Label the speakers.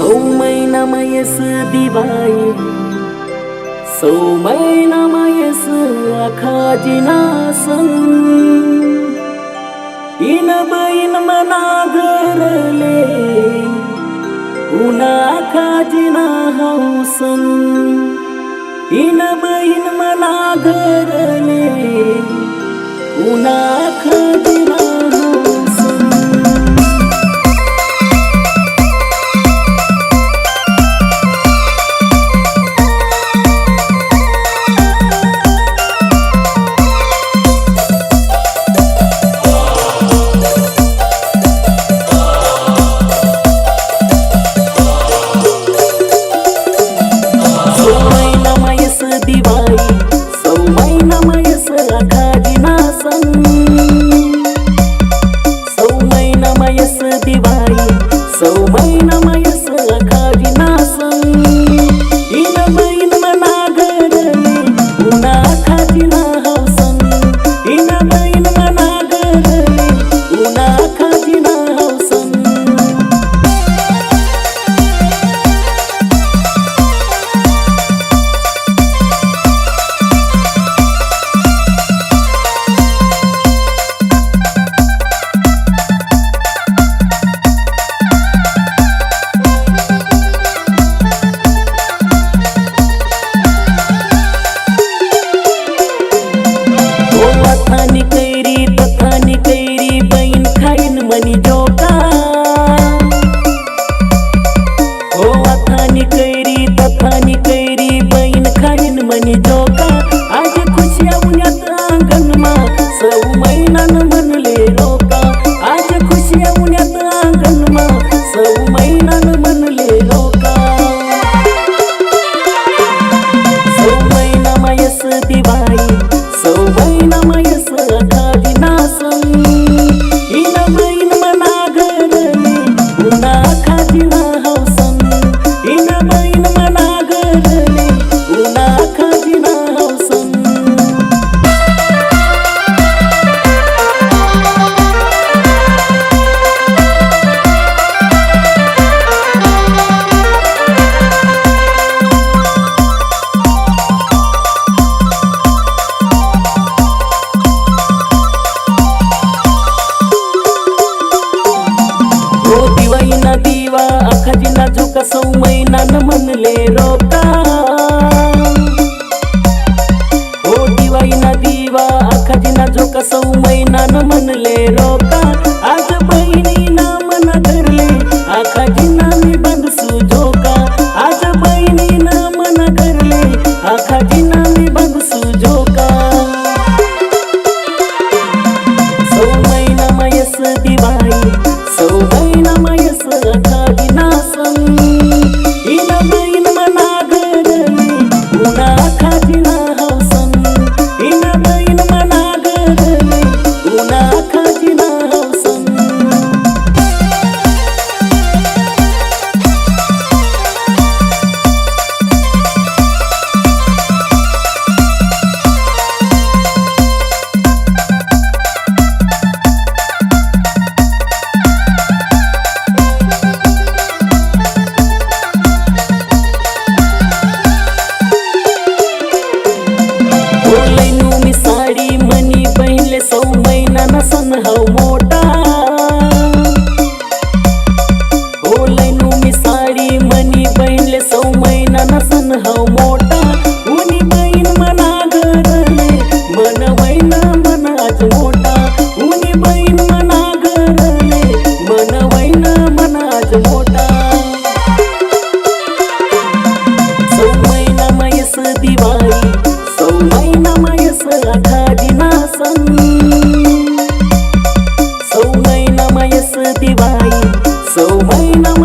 Speaker 1: सौमैनामयस दिवाई सौमैनामयस आखाजिनासन इन बैन मनागरले उना आखाजिना हौसन इन बैन मनागरले उना आखाजिना सौमैनामयस आखाजिनासन सौमैनामयस दिवाई सौमैनामयस आखाजिनासन इन बैन मनागरले उना आखाजिना हौसन इन बैन मनागरले उना आखाजिना हौसन तथानी कैरी बैन खाइन मनी जोका हो अथानी कैरी बैन खाइन मनी जोका आज खुशिया उन्यात आंगनमा सौमैनान मनले रोका आज खुशिया उन्यात आंगनमा सौमैनान मनले रोका सौमैनामयस दिवाई सौमैनामयस आखाजिनासन इन बैन मनागरले उना आखाजिना हौसन इन बैन मनागरले उना आखाजिना हौसन दिवाईना दिवा आखाजिना झोका सौमैनान मनले रोका ओ दिवाईना दिवा आखाजिना झोका सौमैनान मनले रोका आज बहिणीना मना धरले आखाजिना मी बांधसू झोका आज बहिणीना मना धरले आखाजिना मी बांधसू झोका सौमैनामयस दिवाई सौमैनामयस आखाजिनासन इन बैन मनागरले उना आखाजिना हौसन इन बैन मनागरले उना आखाजिना हौसन साड़ी मनी पहले सौमैनान सन हौ मोटा ओ लैनु मी साड़ी मनी पहले सौमैनान सन हौ मोटा उनी बैन मनागरले मन वैना मन आज मोटा उनी बैन मनागरले मन वैना मन आज मोटा सौमैनामयस दिवाई सौमैनामयस आखाजिनासन सौमैनामयस दिवाई सौमैनामयस